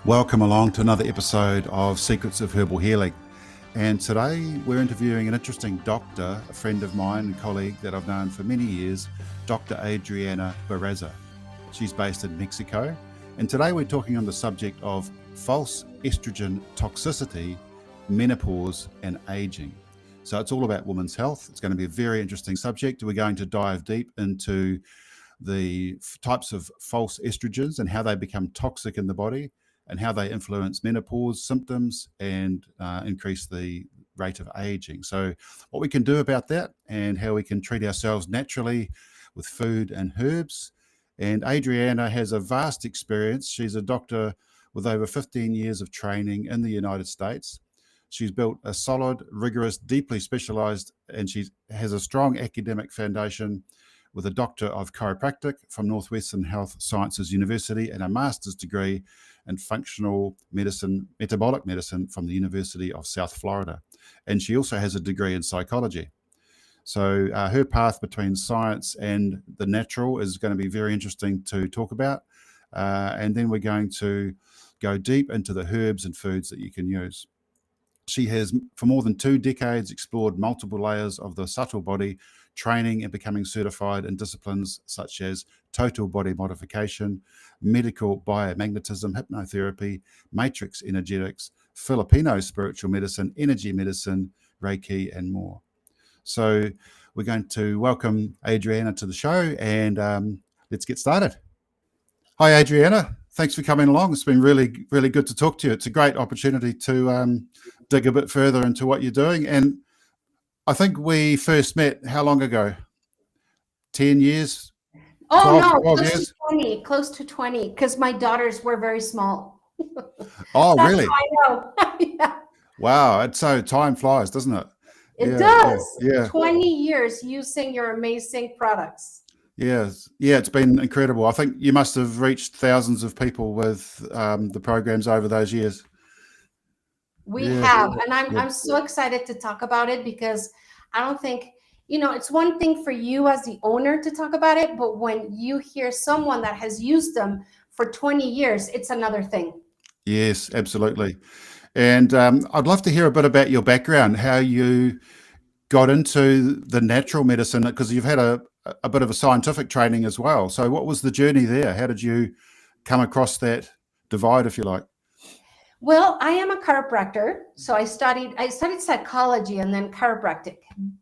Welcome along to another episode of Secrets of Herbal Healing. And today we're interviewing an interesting doctor, a friend of mine and colleague that I've known for many years, Dr. Adriana Barraza. She's based in Mexico. And today we're talking on the subject of false estrogen toxicity, menopause and aging. So it's all about women's health. It's going to be a very interesting subject. We're going to dive deep into the types of false estrogens and how they become toxic in the body, and how they influence menopause symptoms and increase the rate of aging. So what we can do about that and how we can treat ourselves naturally with food and herbs. And Adriana has a vast experience. She's a doctor with over 15 years of training in the United States. She's built a solid, rigorous, deeply specialized, and she has a strong academic foundation with a Doctor of Chiropractic from Northwestern Health Sciences University and a master's degree in functional medicine, metabolic medicine from the University of South Florida. And she also has a degree in psychology. So her path between science and the natural is going to be very interesting to talk about. And then we're going to go deep into the herbs and foods that you can use. She has, for more than 2 decades, explored multiple layers of the subtle body, training and becoming certified in disciplines such as total body modification, medical biomagnetism, hypnotherapy, matrix energetics, Filipino spiritual medicine, energy medicine, Reiki, and more. So we're going to welcome Adriana to the show, and let's get started. Hi, Adriana. Thanks for coming along. It's been really, really good to talk to you. It's a great opportunity to dig a bit further into what you're doing. And I think we first met how long ago? 10 years? Oh 12, no, 12 years? close to 20, because my daughters were very small. Oh, That's really? how I know. Yeah, Wow. It's so time flies, doesn't it? it Yeah, does. yeah. 20 years using your amazing products. Yes. Yeah, it's been incredible. I think you must have reached thousands of people with the programs over those years. We Yeah, have, and yeah. I'm so excited to talk about it because I don't think, it's one thing for you as the owner to talk about it, but when you hear someone that has used them for 20 years, it's another thing. Yes, absolutely. And I'd love to hear a bit about your background, how you got into the natural medicine, because you've had a bit of a scientific training as well. So what was the journey there? How did you come across that divide, if you like? Well, I am a chiropractor, so I studied psychology and then chiropractic.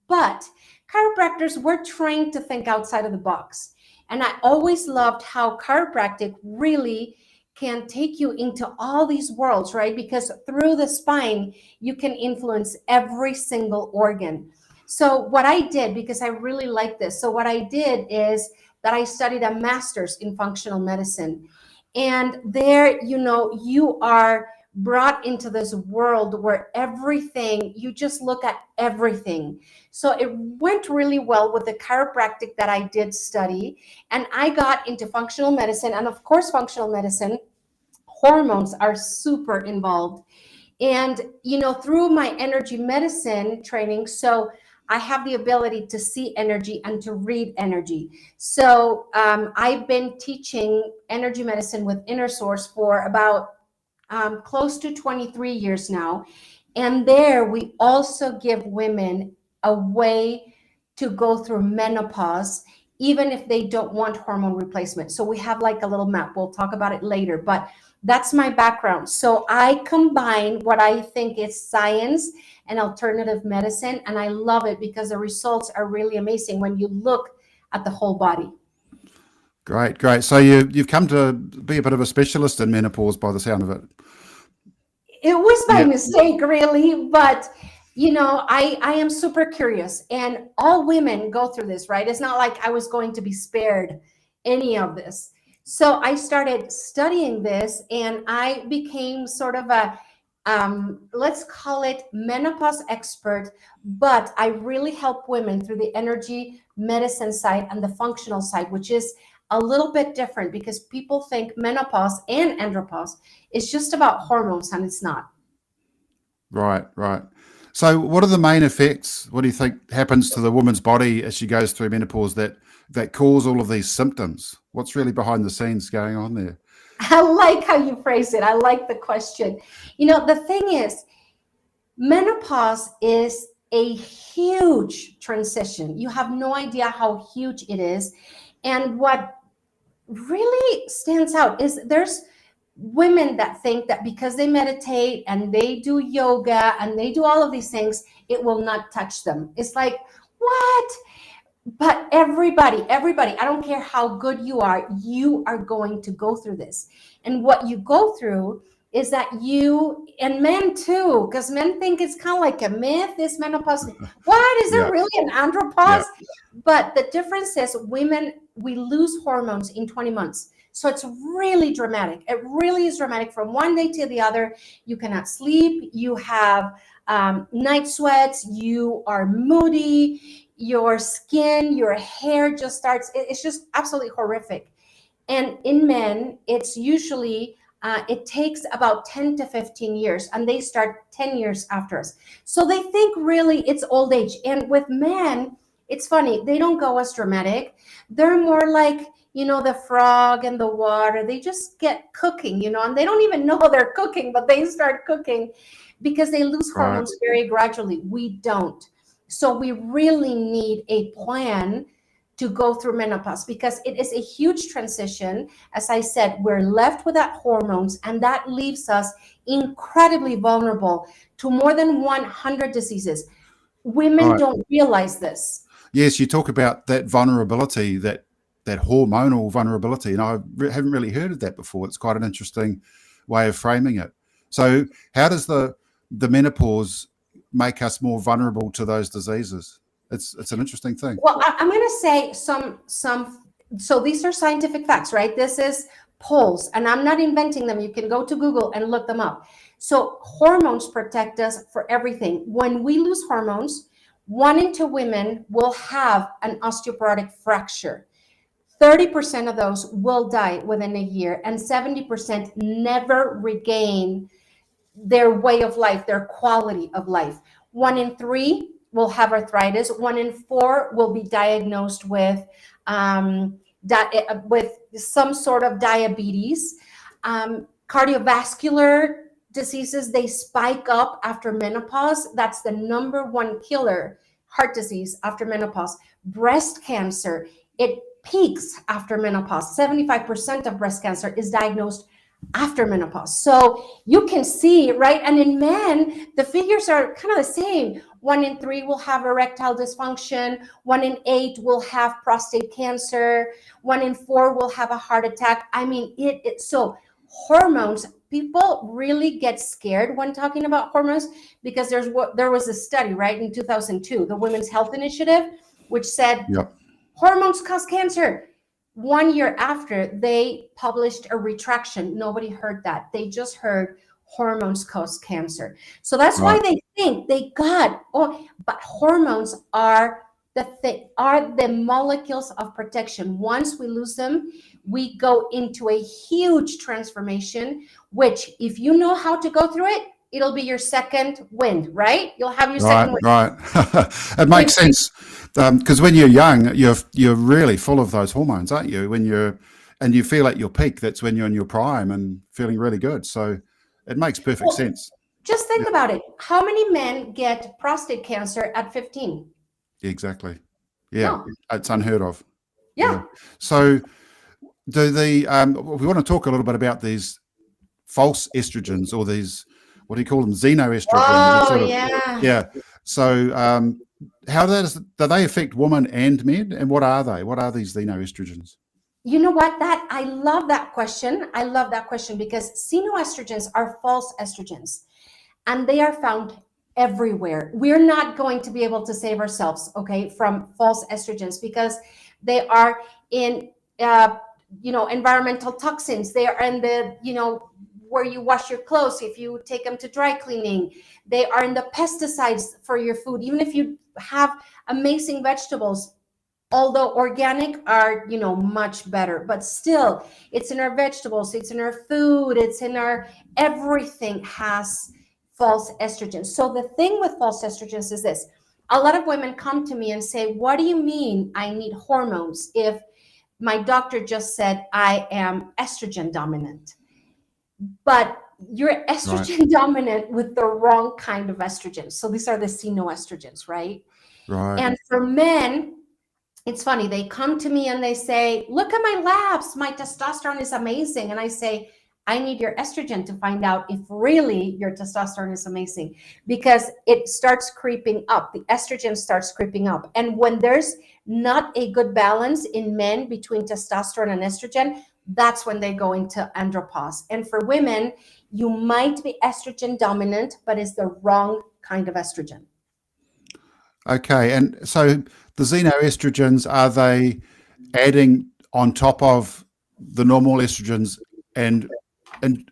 But chiropractors were trained to think outside of the box. And I always loved how chiropractic really can take you into all these worlds, right? Because through the spine, you can influence every single organ. So what I did, because I really like this, so what I did is that I studied a master's in functional medicine. And there, you are brought into this world where everything, you just look at everything. So it went really well with the chiropractic that I did study. And I got into functional medicine. And of course, functional medicine, hormones are super involved. And, through my energy medicine training, so I have the ability to see energy and to read energy. So I've been teaching energy medicine with Inner Source for about close to 23 years now. And there we also give women a way to go through menopause, even if they don't want hormone replacement. So we have like a little map. We'll talk about it later, but that's my background. So I combine what I think is science and alternative medicine, and I love it because the results are really amazing when you look at the whole body. Great, great. So you've come to be a bit of a specialist in menopause by the sound of it. It was by Yeah, mistake, really, but I am super curious, and all women go through this, right? It's not like I was going to be spared any of this. So I started studying this, and I became sort of a let's call it menopause expert, but I really help women through the energy medicine side and the functional side, which is a little bit different because people think menopause and andropause is just about hormones, and it's not. right, right. So what are the main effects? What do you think happens to the woman's body as she goes through menopause that cause all of these symptoms? What's really behind the scenes going on there? I like how you phrase it. I like the question. The thing is, menopause is a huge transition. You have no idea how huge it is. And what really stands out is there's women that think that because they meditate and they do yoga and they do all of these things, it will not touch them. It's like, what? But everybody, I don't care how good you are going to go through this. And what you go through is that and men too, because men think it's kind of like a myth, this menopause. What is there Yeah, really an yeah, andropause? But the difference is women, we lose hormones in 20 months. So it's really dramatic. It really is dramatic from one day to the other. You cannot sleep. You have night sweats. You are moody. Your skin, your hair just starts, it's just absolutely horrific. And in men, it's usually, it takes about 10 to 15 years, and they start 10 years after us. So they think really it's old age. And with men, it's funny, they don't go as dramatic. They're more like, the frog and the water. They just get cooking, and they don't even know they're cooking, but they start cooking because they lose right. hormones very gradually. We don't. So we really need a plan to go through menopause because it is a huge transition. As I said, we're left without hormones, and that leaves us incredibly vulnerable to more than 100 diseases. Women Right. don't realize this. Yes, you talk about that vulnerability, that hormonal vulnerability, and haven't really heard of that before. It's quite an interesting way of framing it. So, how does the menopause make us more vulnerable to those diseases? It's an interesting thing. Well, I'm going to say some. So these are scientific facts, right? This is polls, and I'm not inventing them. You can go to Google and look them up. So hormones protect us for everything. When we lose hormones, 1 in 2 women will have an osteoporotic fracture. 30% of those will die within a year, and 70% never regain their way of life, their quality of life. 1 in 3 will have arthritis. 1 in 4 will be diagnosed with some sort of diabetes. Cardiovascular diseases, they spike up after menopause. That's the #1 killer, heart disease after menopause. Breast cancer, it peaks after menopause. 75% of breast cancer is diagnosed after menopause. So you can see, right? And in men, the figures are kind of the same. 1 in 3 will have erectile dysfunction. 1 in 8 will have prostate cancer. 1 in 4 will have a heart attack. I mean, so hormones, people really get scared when talking about hormones because there was a study, right, in 2002, the Women's Health Initiative, which said Yep. hormones cause cancer. 1 year after, they published a retraction. Nobody heard that. They just heard hormones cause cancer. So that's why Right. they think but hormones are the molecules of protection. Once we lose them, we go into a huge transformation, which if you know how to go through it, it'll be your second wind, right? You'll have your Right, second wind. right. It makes sense because when you're young, you're really full of those hormones, aren't you? And you feel at your peak, that's when you're in your prime and feeling really good. So it makes perfect Well, sense. just think Yeah, about it. How many men get prostate cancer at 15? exactly. Yeah, No. it's unheard of. Yeah. Yeah. So we want to talk a little bit about these false estrogens, or these, what do you call them, xenoestrogens, and Oh, sort of, yeah. yeah. So how do they affect women and men, and what are they? What are these xenoestrogens? You know what? I love that question. I love that question because xenoestrogens are false estrogens, and they are found everywhere. We're not going to be able to save ourselves, okay, from false estrogens because they are in, environmental toxins. They are in where you wash your clothes if you take them to dry cleaning. They are in the pesticides for your food. Even if you have amazing vegetables, although organic are much better, but still it's in our vegetables, it's in our food, it's in our everything has false estrogens. So the thing with false estrogens is this: a lot of women come to me and say, what do you mean I need hormones if my doctor just said I am estrogen dominant, but you're Right. estrogen dominant with the wrong kind of estrogen. So these are the xenoestrogens, right? Right. And for men, it's funny, they come to me and they say, look at my labs, my testosterone is amazing. And I say, I need your estrogen to find out if really your testosterone is amazing, because it starts creeping up. The estrogen starts creeping up. And when there's not a good balance in men between testosterone and estrogen, that's when they go into andropause. And for women, you might be estrogen dominant, but it's the wrong kind of estrogen. Okay. And so the xenoestrogens, are they adding on top of the normal estrogens, and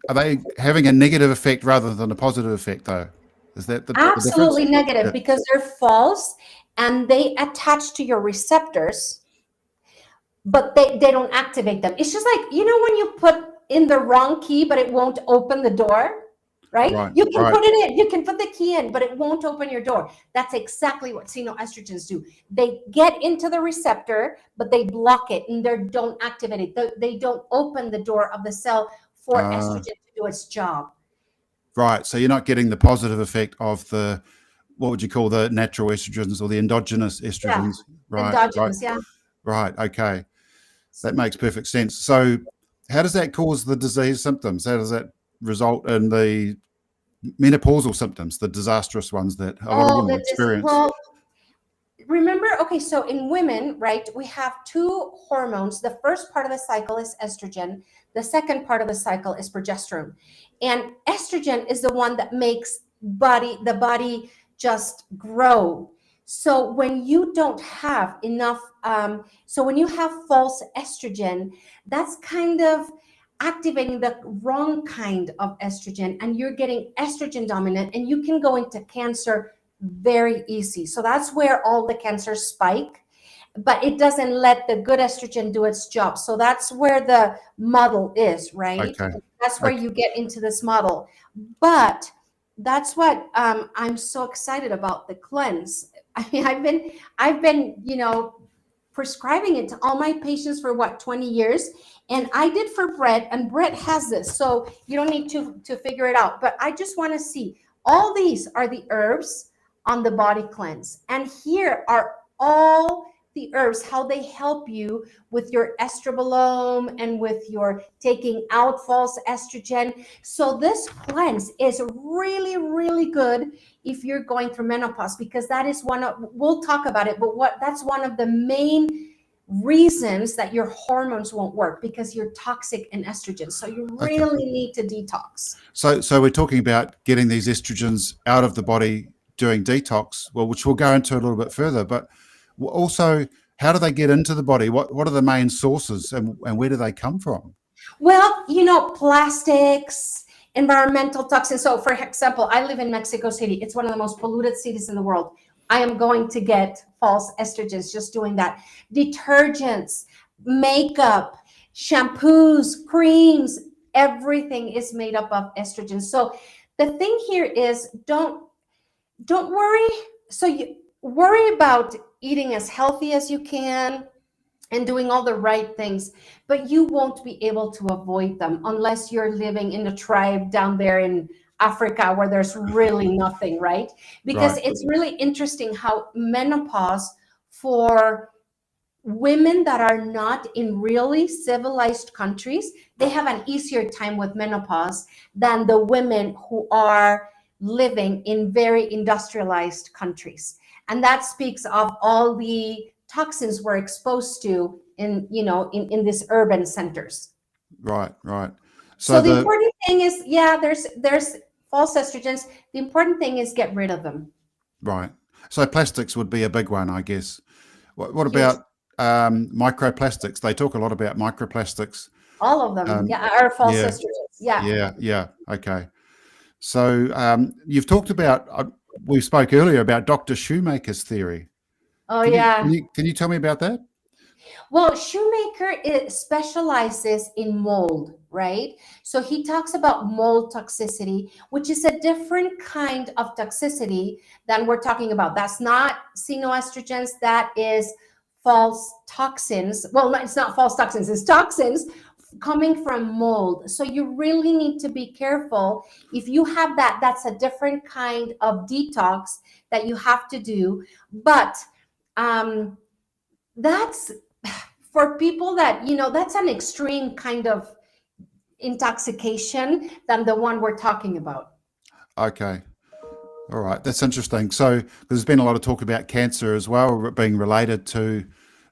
are they having a negative effect rather than a positive effect though? Is that the difference? Absolutely Yeah. negative, because they're false and they attach to your receptors, but they don't activate them. It's just like, when you put in the wrong key, but it won't open the door, right? Right. You can Right. put it in, you can put the key in, but it won't open your door. That's exactly what xenoestrogens do. They get into the receptor, but they block it and they don't activate it. They don't open the door of the cell for Uh, estrogen to do its job. right. So you're not getting the positive effect of what would you call the natural estrogens or the endogenous Yeah, estrogens? Right. Right. endogenous, yeah. Right. Okay. That makes perfect sense. So how does that cause the disease symptoms? How does that result in the menopausal symptoms, the disastrous ones that a lot of Oh, women experience? well, remember, okay, so in women, right, we have two hormones. The first part of the cycle is estrogen. The second part of the cycle is progesterone. And estrogen is the one that makes the body just grow. So when you don't have enough, so when you have false estrogen, that's kind of activating the wrong kind of estrogen, and you're getting estrogen dominant, and you can go into cancer very easy. So that's where all the cancers spike, but it doesn't let the good estrogen do its job. So that's where the model is, right? Okay. That's where Okay. you get into this model. But that's what I'm so excited about the cleanse. I mean, I've been, prescribing it to all my patients for 20 years. And I did for Brett, and Brett has this. So you don't need to figure it out. But I just want to see, all these are the herbs on the body cleanse. And here are all the herbs, how they help you with your estrobolome and with your taking out false estrogen. So this cleanse is really, really good if you're going through menopause, because that is we'll talk about it, but that's one of the main reasons that your hormones won't work, because you're toxic in estrogen. So you Okay. really need to detox. So we're talking about getting these estrogens out of the body during detox, well, which we'll go into a little bit further, but also how do they get into the body? What are the main sources, and where do they come from? Well, plastics, environmental toxins. So, for example, I live in Mexico City. It's one of the most polluted cities in the world. I am going to get false estrogens just doing that. Detergents, makeup, shampoos, creams, everything is made up of estrogen. So, the thing here is, don't worry. So you worry about eating as healthy as you can and doing all the right things, but you won't be able to avoid them unless you're living in a tribe down there in Africa where there's really nothing, right? Because Right. it's really interesting how menopause, for women that are not in really civilized countries, they have an easier time with menopause than the women who are living in very industrialized countries. And that speaks of all the toxins we're exposed to in these urban centers. Right. Right. So So the important thing is, yeah, there's false estrogens. The important thing is get rid of them. right. So plastics would be a big one, I guess. What Huge. about microplastics? They talk a lot about microplastics. All of them, Um, yeah, are false yeah. estrogens. Yeah. Yeah. Yeah. Okay. So you've talked about, we spoke earlier about Dr. Shoemaker's theory. Oh Can you yeah. tell me about that? Well, Shoemaker specializes in mold, right? So he talks about mold toxicity, which is a different kind of toxicity than we're talking about. That's not xenoestrogens, that is false toxins. Well, it's not false toxins, it's toxins coming from mold. So you really need to be careful. If you have that, that's a different kind of detox that you have to do. But that's for people that, that's an extreme kind of intoxication than the one we're talking about. Okay. All right. That's interesting. So there's been a lot of talk about cancer as well, being related to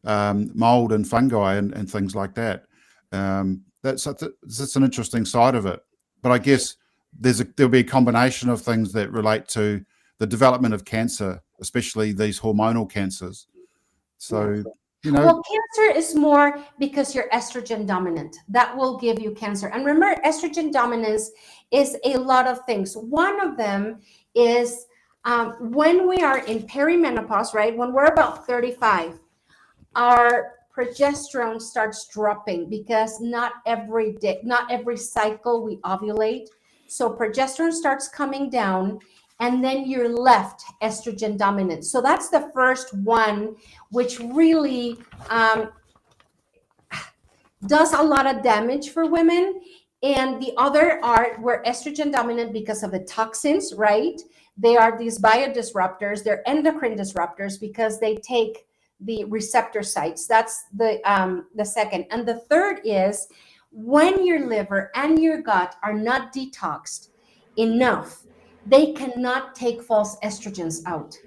mold and fungi and things like that. That's an interesting side of it. But I guess there'll be a combination of things that relate to the development of cancer, especially these hormonal cancers. So, Well, cancer is more because you're estrogen dominant. That will give you cancer. And remember, estrogen dominance is a lot of things. One of them is when we are in perimenopause, right? When we're about 35, our progesterone starts dropping because not every day, not every cycle we ovulate. So progesterone starts coming down, and then you're left estrogen dominant. So that's the first one, which really does a lot of damage for women. And the other are we're estrogen dominant because of the toxins, right? They are these biodisruptors. They're endocrine disruptors because they take the receptor sites. That's the second. And the third is when your liver and your gut are not detoxed enough, they cannot take false estrogens out.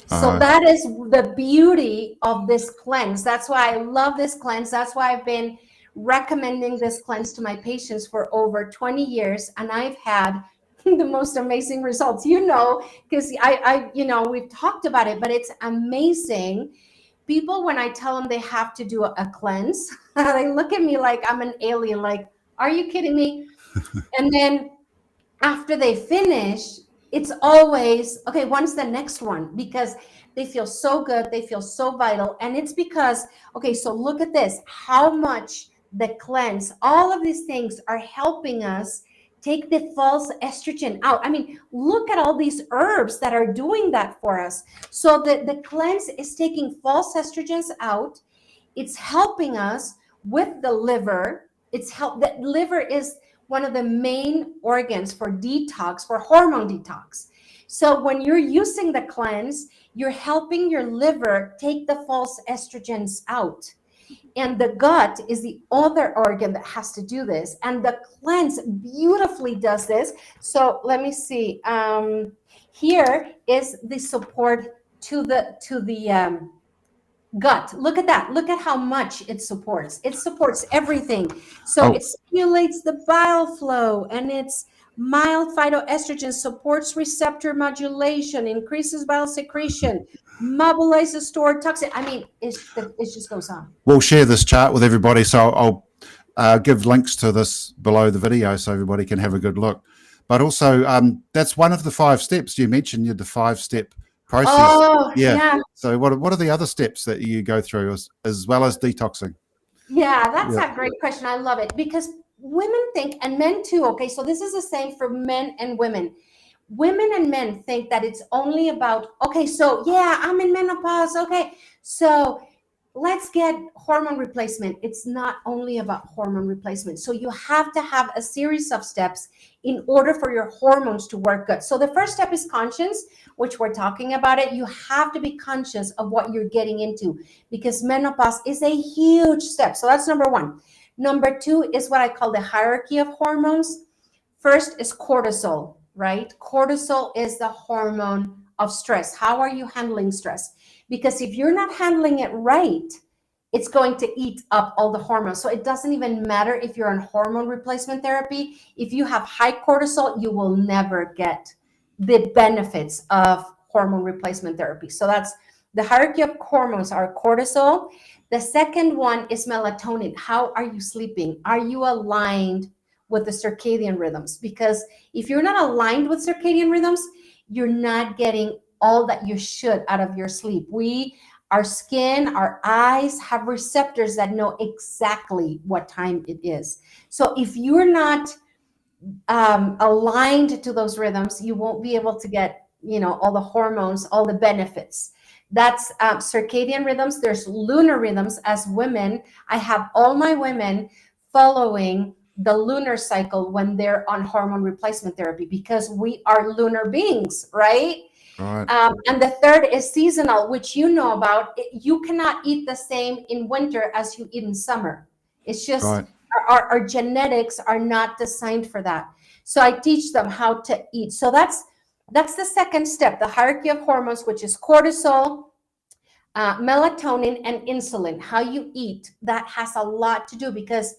So that is the beauty of this cleanse. That's why I love this cleanse. That's why I've been recommending this cleanse to my patients for over 20 years. And I've had the most amazing results, because we've talked about it, but it's amazing. People, when I tell them they have to do a cleanse, they look at me like I'm an alien, like, are you kidding me? And then after they finish, it's always, okay, when's the next one? Because they feel so good, they feel so vital. And it's because, okay, so look at this, how much the cleanse, all of these things are helping us take the false estrogen out. I mean, look at all these herbs that are doing that for us. So the cleanse is taking false estrogens out. It's helping us with the liver. The liver is one of the main organs for detox, for hormone detox. So when you're using the cleanse, you're helping your liver take the false estrogens out. And the gut is the other organ that has to do this. And the cleanse beautifully does this. So let me see. Here is the support to the gut. Look at that. Look at how much it supports. It supports everything. So it stimulates the bile flow, and it's mild phytoestrogen, supports receptor modulation, increases bile secretion, mobilizes stored toxin. I mean, it just goes on. We'll share this chart with everybody. So I'll give links to this below the video so everybody can have a good look. But also, that's one of the 5 steps you mentioned. You had the 5-step process. Oh, yeah. So what are the other steps that you go through as well as detoxing? Yeah, that's a great question. I love it because women think, and men too, okay, so this is the same for men and women. Women and men think that it's only about, okay, so yeah, I'm in menopause. Okay, so let's get hormone replacement. It's not only about hormone replacement. So you have to have a series of steps in order for your hormones to work good. So the first step is conscience, which we're talking about it. You have to be conscious of what you're getting into because menopause is a huge step. So that's number 1. Number 2 is what I call the hierarchy of hormones. First is cortisol, right? Cortisol is the hormone of stress. How are you handling stress? Because if you're not handling it right, it's going to eat up all the hormones. So it doesn't even matter if you're on hormone replacement therapy. If you have high cortisol, you will never get the benefits of hormone replacement therapy. So that's the hierarchy of hormones are cortisol. The second one is melatonin. How are you sleeping? Are you aligned with the circadian rhythms? Because if you're not aligned with circadian rhythms, you're not getting all that you should out of your sleep. Our skin, our eyes have receptors that know exactly what time it is. So if you're not aligned to those rhythms, you won't be able to get, all the hormones, all the benefits. That's circadian rhythms. There's lunar rhythms. As women, I have all my women following the lunar cycle when they're on hormone replacement therapy, because we are lunar beings, right? Right. And the third is seasonal, which you know about. You cannot eat the same in winter as you eat in summer. It's just Right. our genetics are not designed for that. So I teach them how to eat. So that's the second step, the hierarchy of hormones, which is cortisol, melatonin, and insulin. How you eat, that has a lot to do, because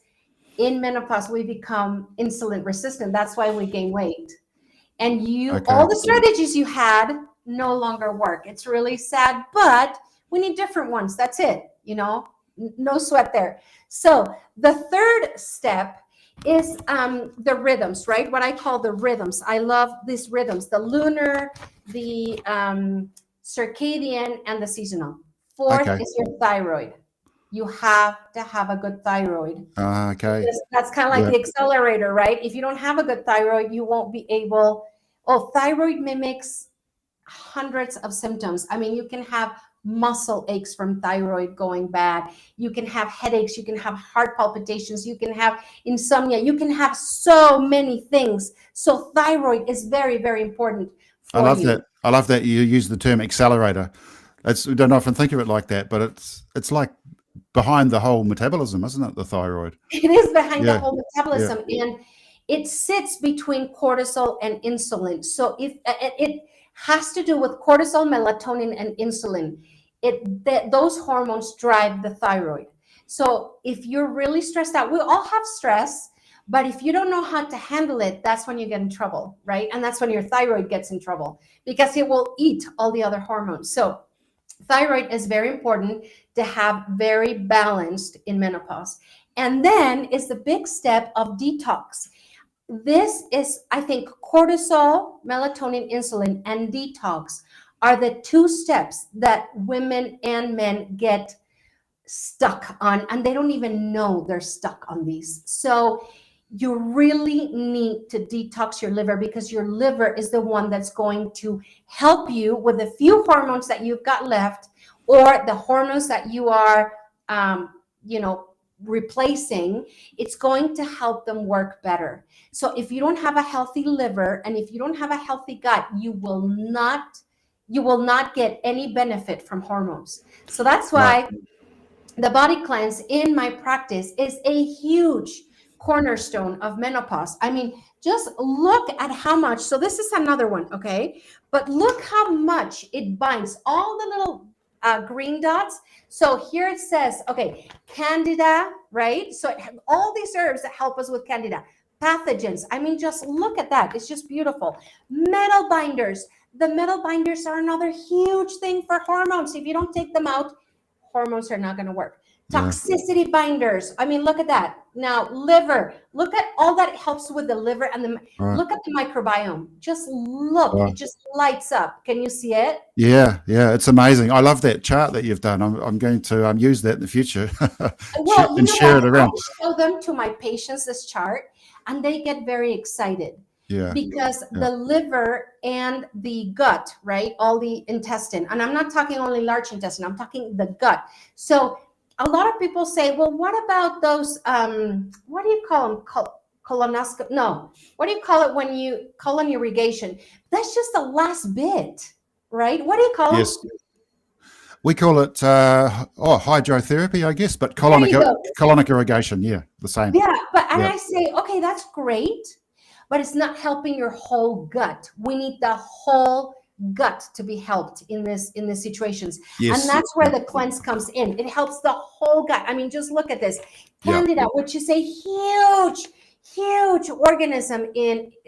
in menopause we become insulin resistant. That's why we gain weight. And Okay. all the strategies you had no longer work. It's really sad, but we need different ones. That's it. No sweat there. So the third step is the rhythms, right? What I call the rhythms. I love these rhythms: the lunar, the circadian, and the seasonal. Fourth Okay. is your thyroid. You have to have a good thyroid. Okay. That's kind of like Yeah. the accelerator, right? If you don't have a good thyroid, you won't be able. Oh, thyroid mimics hundreds of symptoms. I mean, you can have muscle aches from thyroid going bad. You can have headaches. You can have heart palpitations. You can have insomnia. You can have so many things. So thyroid is very, very important for I love you. that. I love that you use the term accelerator. We don't often think of it like that, but it's like behind the whole metabolism, isn't it? The thyroid. It is behind the Yeah. whole metabolism, and it sits between cortisol and insulin. So if it has to do with cortisol, melatonin, and insulin, those hormones drive the thyroid. So if you're really stressed out, we all have stress, but if you don't know how to handle it, that's when you get in trouble, right? And that's when your thyroid gets in trouble, because it will eat all the other hormones. So thyroid is very important to have very balanced in menopause. And then is the big step of detox. This is, I think, cortisol, melatonin, insulin, and detox are the two steps that women and men get stuck on, and they don't even know they're stuck on these. So you really need to detox your liver, because your liver is the one that's going to help you with the few hormones that you've got left, or the hormones that you are, replacing. It's going to help them work better. So if you don't have a healthy liver, and if you don't have a healthy gut, you will not get any benefit from hormones. So that's why the body cleanse in my practice is a huge cornerstone of menopause. I mean, just look at how much. So this is another one, okay? But look how much it binds all the little green dots. So here it says, okay, candida, right? So all these herbs that help us with candida, pathogens. I mean, just look at that. It's just beautiful. Metal binders. The metal binders are another huge thing for hormones. If you don't take them out, hormones are not going to work. Toxicity binders. I mean, look at that. Now, liver. Look at all that helps with the liver, and look at the microbiome. Just look. It just lights up. Can you see it? Yeah. It's amazing. I love that chart that you've done. I'm going to use that in the future Well, and share it around. I show them to my patients, this chart, and they get very excited. Yeah. Because the liver and the gut, right? All the intestine. And I'm not talking only large intestine, I'm talking the gut. So a lot of people say, well, what about those, what do you call them? Colonoscopy? No. What do you call it when you, colon irrigation? That's just the last bit, right? What do you call Yes. them? We call it hydrotherapy, I guess, but colonic irrigation. Yeah, the same. Yeah, I say, okay, that's great, but it's not helping your whole gut. We need the whole gut to be helped in these situations. Yes. And that's where the cleanse comes in. It helps the whole gut. I mean, just look at this. Candida, which is a huge organism,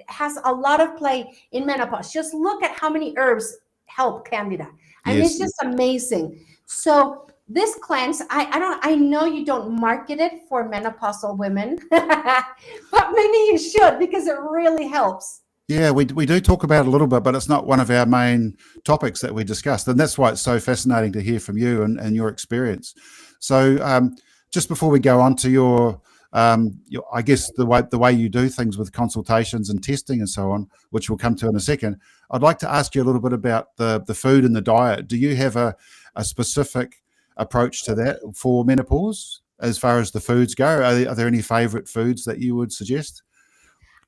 has a lot of play in menopause. Just look at how many herbs help candida. I mean, it's just amazing. So this cleanse, I know you don't market it for menopausal women, but maybe you should, because it really helps. Yeah, we do talk about it a little bit, but it's not one of our main topics that we discussed. And that's why it's so fascinating to hear from you and your experience. So just before we go on to your I guess the way you do things with consultations and testing and so on, which we'll come to in a second. I'd like to ask you a little bit about the food and the diet. Do you have a specific approach to that for menopause as far as the foods go? Are there any favorite foods that you would suggest?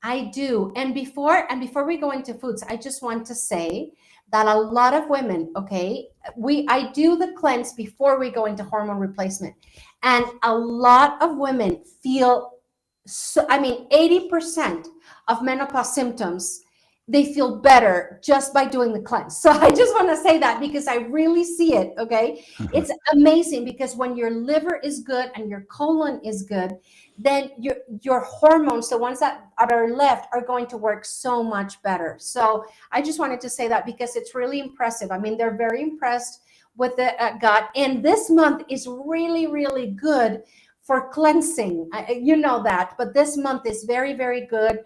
I do. And before we go into foods, I just want to say that a lot of women, okay, I do the cleanse before we go into hormone replacement. And a lot of women feel so, I mean, 80% of menopause symptoms, they feel better just by doing the cleanse. So I just want to say that because I really see it, okay? It's amazing because when your liver is good and your colon is good, then your hormones, the ones that are left, are going to work so much better. So I just wanted to say that because it's really impressive. I mean, they're very impressed with the gut, and this month is really, really good for cleansing. You know that, but this month is very, very good.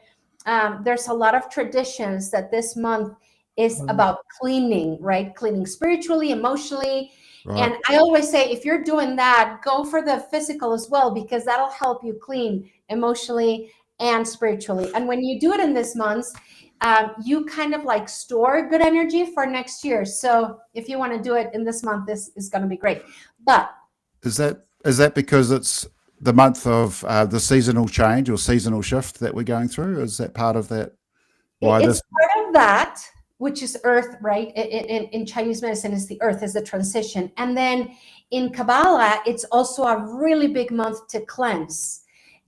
There's a lot of traditions that this month is about cleaning, right? Cleaning spiritually, emotionally. Right. And I always say, if you're doing that, go for the physical as well, because that'll help you clean emotionally and spiritually. And when you do it in this month, you kind of like store good energy for next year. So if you want to do it in this month, this is going to be great. But Is that because it's the month of the seasonal change or seasonal shift that we're going through? Is that part of that? Why it's this? part of that, which is earth, right? In Chinese medicine, is the earth, is the transition. And then in Kabbalah, it's also a really big month to cleanse.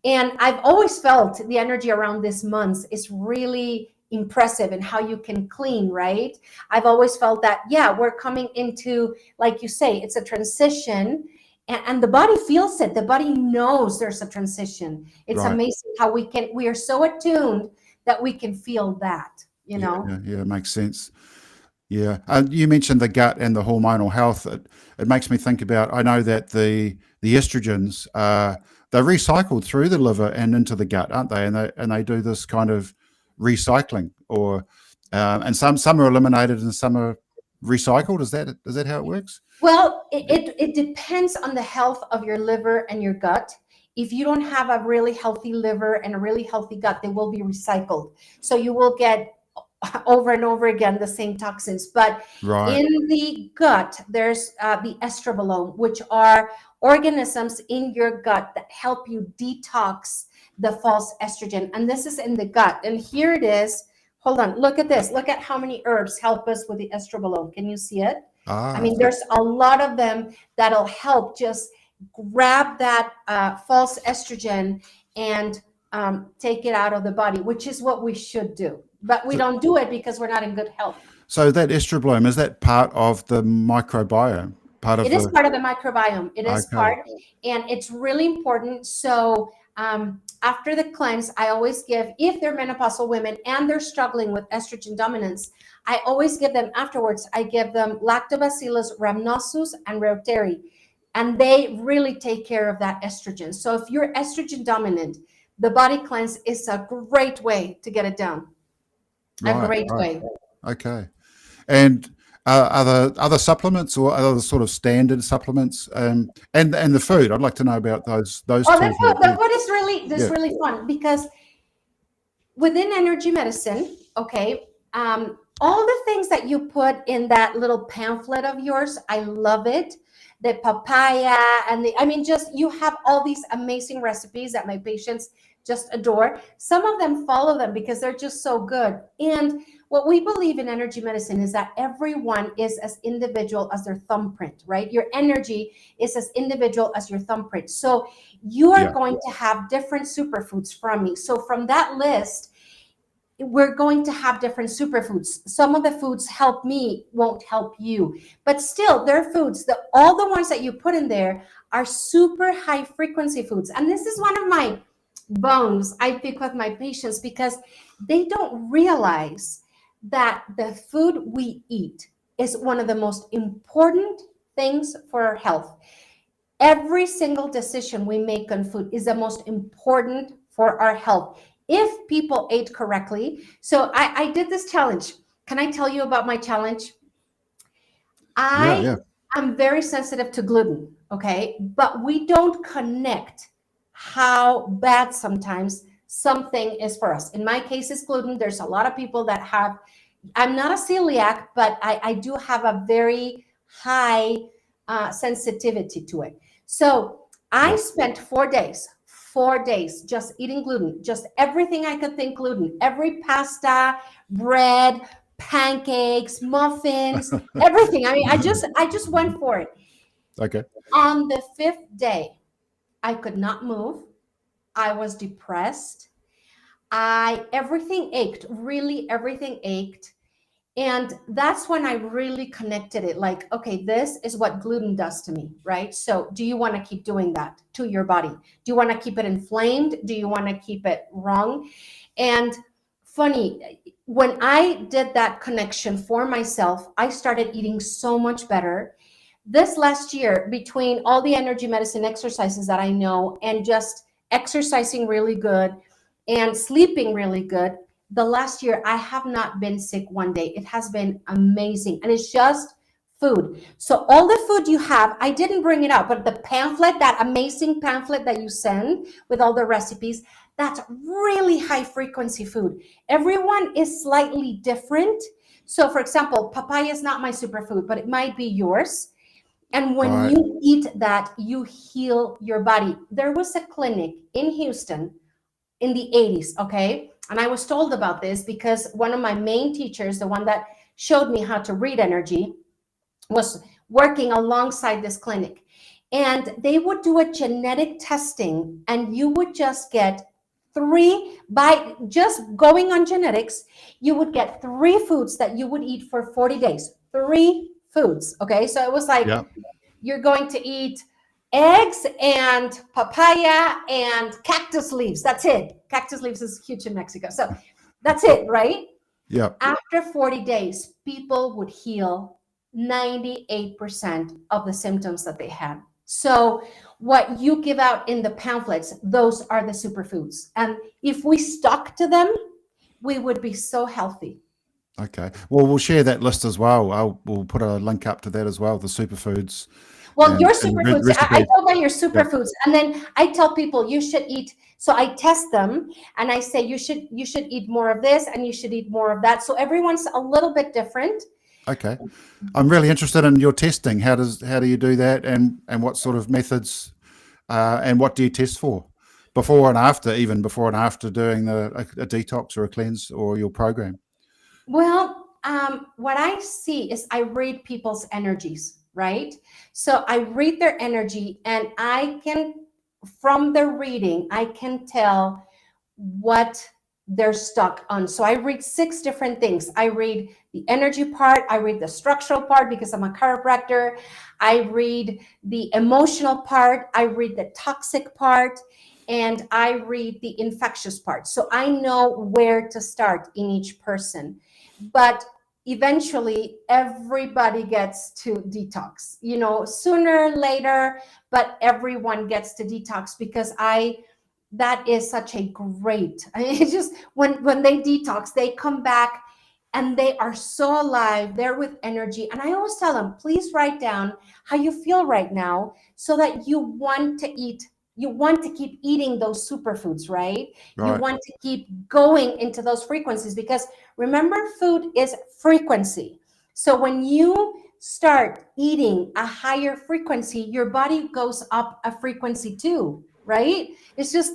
And I've always felt the energy around this month is really impressive in how you can clean, right? I've always felt that, yeah, we're coming into, like you say, it's a transition. And the body feels it. The body knows there's a transition. It's Right. amazing how we are so attuned that we can feel that, you Yeah, know? yeah, yeah, makes sense. Yeah. You mentioned the gut and the hormonal health. It makes me think about, I know that the estrogens, they're recycled through the liver and into the gut, aren't they? And they do this kind of recycling, or and some are eliminated and some are recycled. Is that how it works? Well, it depends on the health of your liver and your gut. If you don't have a really healthy liver and a really healthy gut, they will be recycled. So you will get over and over again the same toxins. But Right. in the gut, there's the estrobolome, which are organisms in your gut that help you detox the false estrogen. And this is in the gut. And here it is. Hold on. Look at this. Look at how many herbs help us with the estrobolome. Can you see it? I Ah, mean, there's a lot of them that'll help just grab that false estrogen and take it out of the body, which is what we should do. But we so, don't do it because we're not in good health. so that estrobolome, is that part of the microbiome? Part of It is the part of the microbiome. It is Okay. part, and it's really important. So after the cleanse, I always give, if they're menopausal women and they're struggling with estrogen dominance, I always give them afterwards. I give them Lactobacillus rhamnosus and Reuteri, and they really take care of that estrogen. So if you're estrogen dominant, the body cleanse is a great way to get it down. A Right, great right. way. Okay. And are there other supplements or other sort of standard supplements? And the food. I'd like to know about those Oh, two things. the food is really this Yeah. really fun because within energy medicine, okay, all the things that you put in that little pamphlet of yours, I love it. The papaya and I mean, just you have all these amazing recipes that my patients just adore. Some of them follow them because they're just so good. And what we believe in energy medicine is that everyone is as individual as their thumbprint, right? Your energy is as individual as your thumbprint. So you are Yeah. going to have different superfoods from me. So from that list, we're going to have different superfoods. Some of the foods help me, won't help you, but still they're foods. All the ones that you put in there are super high frequency foods. And this is one of my bones I pick with my patients because they don't realize that the food we eat is one of the most important things for our health. Every single decision we make on food is the most important for our health if people ate correctly. So I did this challenge. Can I tell you about my challenge? Yeah. I Yeah. am very sensitive to gluten, okay? But we don't connect how bad sometimes something is for us. In my case, it's gluten. There's a lot of people that have, I'm not a celiac, but I do have a very high sensitivity to it. So I Yeah. spent 4 days just eating gluten, just everything I could think gluten, every pasta, bread, pancakes, muffins, everything. I mean, I just went for it. Okay. On the fifth day, I could not move. I was depressed. I everything ached, really everything ached. And that's when I really connected it. Like, okay, this is what gluten does to me, right? So, do you want to keep doing that to your body? Do you want to keep it inflamed? Do you want to keep it wrong? And funny, when I did that connection for myself, I started eating so much better. This last year, between all the energy medicine exercises that I know and just exercising really good and sleeping really good, the last year I have not been sick one day. It has been amazing. And it's just food. So all the food you have, I didn't bring it out, but the pamphlet, that amazing pamphlet that you send with all the recipes, that's really high frequency food. Everyone is slightly different. So for example, papaya is not my superfood, but it might be yours. And when Right. you eat that, you heal your body. There was a clinic in Houston in the 80s, okay? And I was told about this because one of my main teachers, the one that showed me how to read energy, was working alongside this clinic. And they would do a genetic testing, and you would just get by just going on genetics, you would get 3 foods that you would eat for 40 days. 3 foods, okay? So it was like, Yeah. you're going to eat eggs and papaya and cactus leaves. That's it. Cactus leaves is huge in Mexico. So that's it, right? Yeah. After 40 days, people would heal 98% of the symptoms that they had. So what you give out in the pamphlets, those are the superfoods. And if we stuck to them, we would be so healthy. Okay. Well, we'll share that list as well. We'll put a link up to that as well, the superfoods Well, your and superfoods, I recipes. go by your Yeah. superfoods, and then I tell people you should eat. So I test them, and I say you should eat more of this, and you should eat more of that. So everyone's a little bit different. Okay. I'm really interested in your testing. How do you do that, and what sort of methods, and what do you test for before and after, even before and after doing a detox or a cleanse or your program? Well, what I see is I read people's energies, right? So I read their energy, and from the reading, I can tell what they're stuck on. So I read 6 different things. I read the energy part, I read the structural part because I'm a chiropractor, I read the emotional part, I read the toxic part, and I read the infectious part. So I know where to start in each person. But eventually everybody gets to detox, sooner or later, but everyone gets to detox because that is such a great, I mean, it's just when they detox, they come back and they are so alive, they're with energy. And I always tell them, please write down how you feel right now so that you want to keep eating those superfoods, right? You Right. want to keep going into those frequencies because remember, food is frequency. So when you start eating a higher frequency, your body goes up a frequency too, right? It's just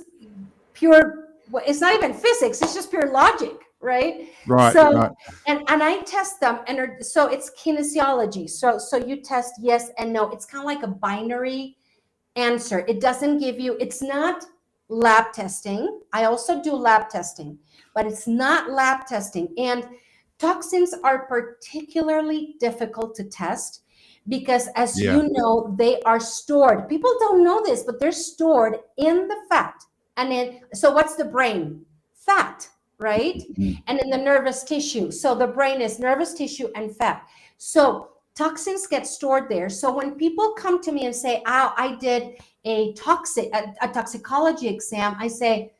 pure, well, it's not even physics, it's just pure logic, right? Right. So Right. and I test them, and so it's kinesiology. So you test yes and no. It's kind of like a binary answer. It doesn't give you, it's not lab testing. I also do lab testing, but it's not lab testing. And toxins are particularly difficult to test because, as Yeah. you know, they are stored. People don't know this, but they're stored in the fat. And then, so what's the brain? Fat, right? Mm. And in the nervous tissue. So the brain is nervous tissue and fat. So toxins get stored there. So when people come to me and say, "Oh, I did a toxicology exam," I say,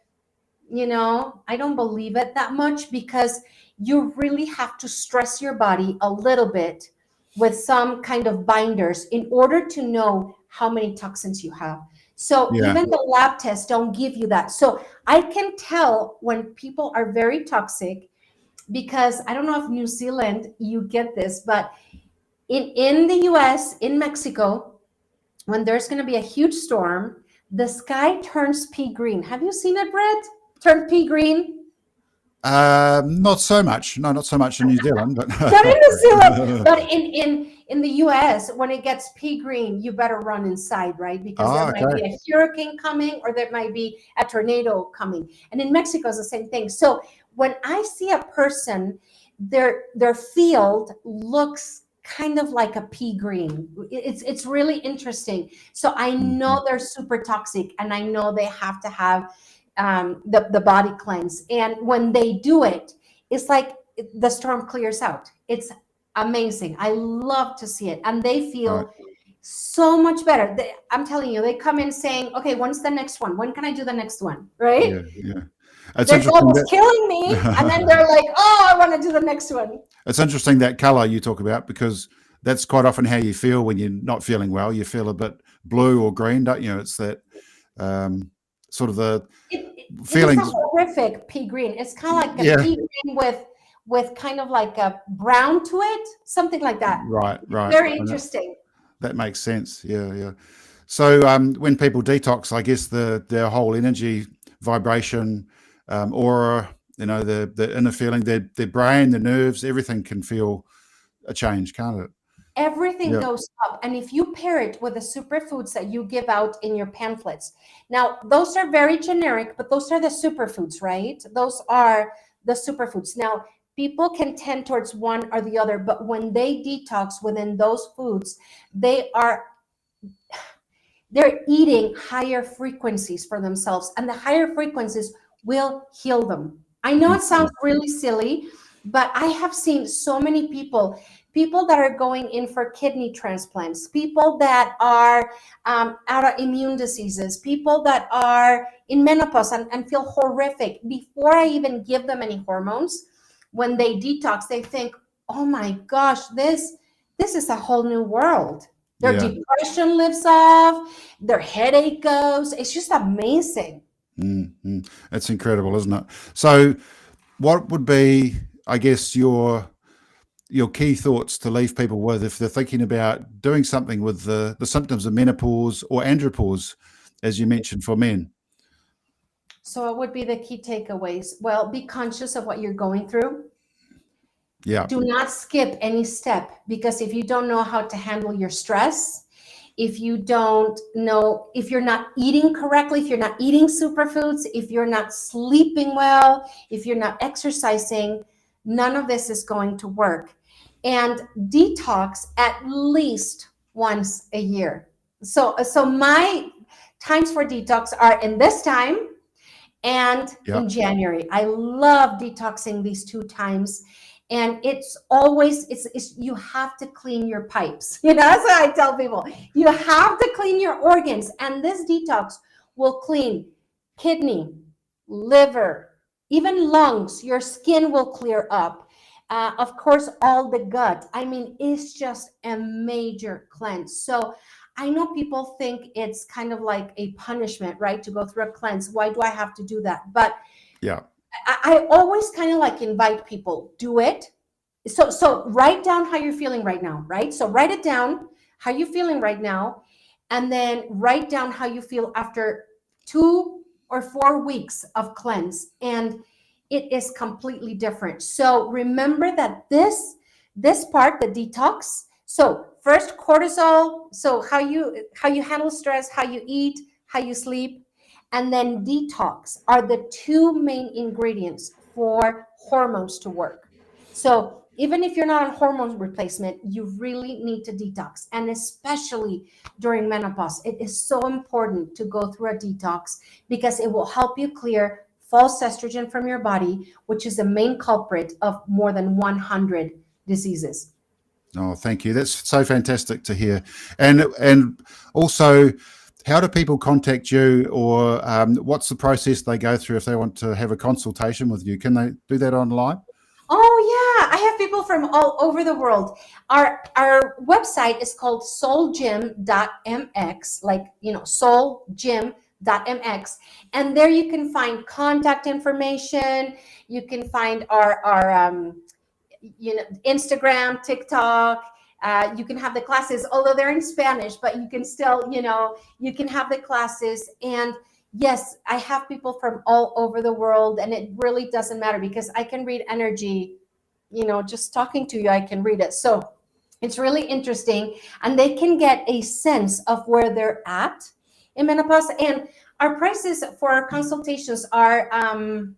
I don't believe it that much because you really have to stress your body a little bit with some kind of binders in order to know how many toxins you have. So Yeah. even the lab tests don't give you that. So I can tell when people are very toxic, because I don't know if New Zealand you get this, but in the US, in Mexico, when there's going to be a huge storm, the sky turns pea green. Have you seen it, Brett? Turn pea green? Not so much. No, not so much in New Zealand, but Not in New Zealand, but in the US, when it gets pea green, you better run inside, right? Because there might be okay. a hurricane coming, or there might be a tornado coming. And in Mexico, it's the same thing. So when I see a person, their field looks kind of like a pea green. It's really interesting. So I know they're super toxic, and I know they have to have the body cleanse. And when they do it, it's like the storm clears out. It's amazing. I love to see it, and they Right. feel so much better. I'm telling you, they come in saying, "Okay, when's the next one? When can I do the next one?" Right? Yeah. Yeah. It's Their goal interesting was killing me, and then that they're like, "Oh, I want to do the next one." it's interesting that color you talk about, because that's quite often how you feel when you're not feeling well. You feel a bit blue or green, don't you? It's that sort of the It is a feelings. horrific pea green. It's kind of like a Yeah. pea green with kind of like a brown to it, something like that. Right. Right. Very And interesting. that makes sense. Yeah. Yeah. So when people detox, I guess their whole energy, vibration, aura, the inner feeling, their brain, the nerves, everything can feel a change, can't it? Everything Yeah. goes up. And if you pair it with the superfoods that you give out in your pamphlets, now those are very generic, but those are the superfoods, right? Those are the superfoods. Now, people can tend towards one or the other, but when they detox within those foods, they're eating higher frequencies for themselves, and the higher frequencies will heal them. I know it sounds really silly, but I have seen so many people that are going in for kidney transplants, people that are autoimmune diseases, people that are in menopause and feel horrific. Before I even give them any hormones, when they detox, they think, oh my gosh, this is a whole new world. Their Yeah. depression lifts off, their headache goes. It's just amazing. It's incredible, isn't it? So what would be, I guess, your key thoughts to leave people with if they're thinking about doing something with the symptoms of menopause or andropause, as you mentioned, for men? So, what would be the key takeaways? Well, be conscious of what you're going through. Yeah. Do not skip any step, because if you don't know how to handle your stress, if you don't know, if you're not eating correctly, if you're not eating superfoods, if you're not sleeping well, if you're not exercising, none of this is going to work. And detox at least once a year. So my times for detox are in this time and Yeah. in January. I love detoxing these two times. And it's always, you have to clean your pipes. That's what I tell people. You have to clean your organs. And this detox will clean kidney, liver, even lungs. Your skin will clear up. Of course, all the gut. I mean, it's just a major cleanse. So I know people think it's kind of like a punishment, right? To go through a cleanse. Why do I have to do that? But Yeah. I always kind of like invite people, do it. So write down how you're feeling right now, right? So write it down, how you're feeling right now, and then write down how you feel after 2 or 4 weeks of cleanse. And it is completely different. So remember that this part, the detox. So first cortisol, so how you handle stress, how you eat, how you sleep, and then detox are the two main ingredients for hormones to work. So even if you're not on hormone replacement, you really need to detox. And especially during menopause, it is so important to go through a detox, because it will help you clear false estrogen from your body, which is the main culprit of more than 100 diseases. Oh, thank you. That's so fantastic to hear. And also, how do people contact you, or what's the process they go through if they want to have a consultation with you? Can they do that online? Oh yeah, I have have people from all over the world. Our website is called soulgym.mx, like, soulgym.mx. And there you can find contact information. You can find our Instagram, TikTok. You can have the classes, although they're in Spanish, but you can still, you can have the classes. And yes, I have people from all over the world, and it really doesn't matter because I can read energy, just talking to you, I can read it. So it's really interesting, and they can get a sense of where they're at in menopause. And our prices for our consultations are, I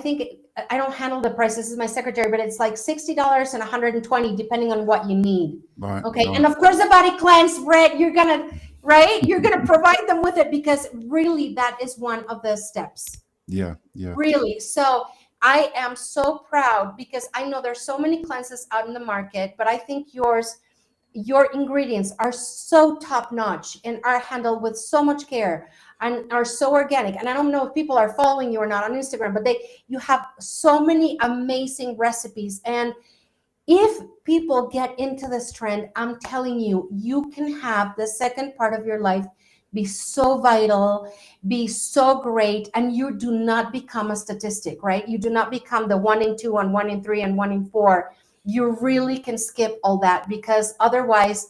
think, I don't handle the prices, this is my secretary, but it's like $60 and $120 depending on what you need. Right. Okay. Right. And of course the body cleanse, Brett, you're gonna provide them with it, because really that is one of the steps. Yeah. Yeah. Really. So I am so proud, because I know there's so many cleanses out in the market, but I think your ingredients are so top notch and are handled with so much care and are so organic. And I don't know if people are following you or not on Instagram, but you have so many amazing recipes. And if people get into this trend, I'm telling you, you can have the second part of your life be so vital, be so great, and you do not become a statistic, right? You do not become the 1 in 2 and 1 in 3 and 1 in 4. You really can skip all that, because otherwise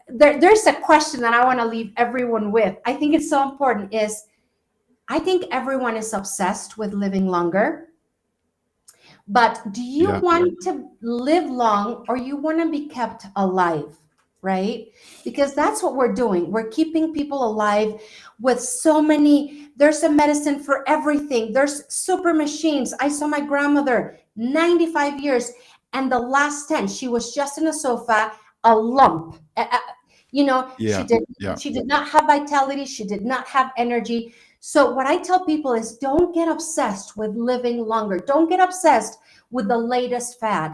there's a question that I want to leave everyone with. I think it's so important, I think everyone is obsessed with living longer. But do you want to live long, or you want to be kept alive, right? Because that's what we're doing. We're keeping people alive with so many, there's a medicine for everything. There's super machines. I saw my grandmother, 95 years, and the last 10, she was just in a sofa, a lump. She did not have vitality. She did not have energy. So what I tell people is, don't get obsessed with living longer. Don't get obsessed with the latest fad.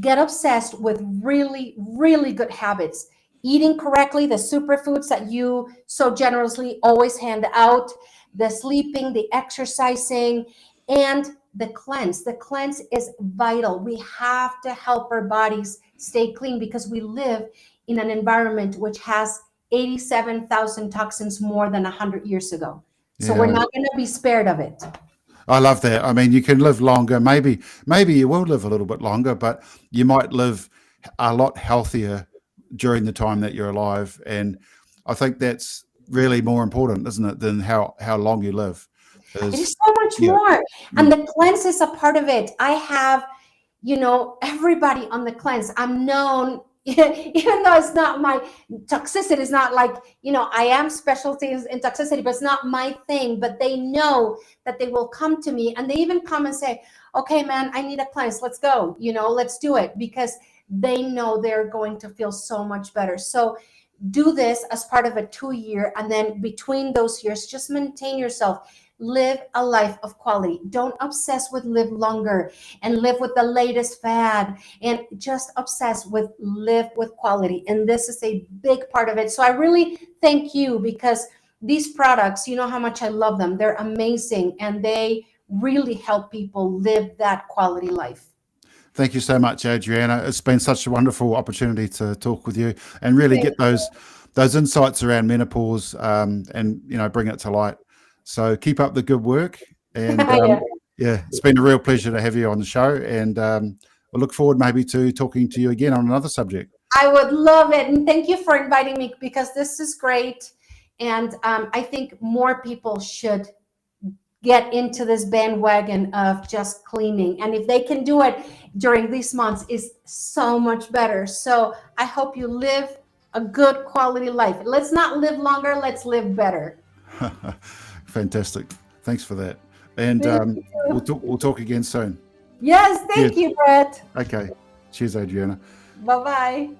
Get obsessed with really, really good habits. Eating correctly, the superfoods that you so generously always hand out, the sleeping, the exercising, and the cleanse. The cleanse is vital. We have to help our bodies stay clean, because we live in an environment which has 87,000 toxins more than 100 years ago. So we're not going to be spared of it. I love that. I mean, you can live longer. Maybe you will live a little bit longer, but you might live a lot healthier during the time that you're alive. And I think that's really more important, isn't it, than how long you live. It is so much more. And the cleanse is a part of it. I have, everybody on the cleanse. I'm known, even though it's not my toxicity, is not like, I am specialties in toxicity, but it's not my thing. But they know that they will come to me, and they even come and say, okay, man, I need a cleanse. Let's go, let's do it, because they know they're going to feel so much better. So do this as part of a 2-year, and then between those years, just maintain yourself. Live a life of quality. Don't obsess with live longer and live with the latest fad, and just obsess with live with quality. And this is a big part of it. So I really thank you, because these products, you know how much I love them. They're amazing, and they really help people live that quality life. Thank you so much, Adriana. It's been such a wonderful opportunity to talk with you and really get those insights around menopause, and bring it to light. So keep up the good work, and it's been a real pleasure to have you on the show, and we'll look forward maybe to talking to you again on another subject. I would love it, and thank you for inviting me, because this is great, and I think more people should get into this bandwagon of just cleaning, and if they can do it during these months, is so much better. So I hope you live a good quality life. Let's not live longer, let's live better. Fantastic. Thanks for that. And we'll talk again soon. Yes, thank you, Brett. Okay. Cheers, Adriana. Bye-bye.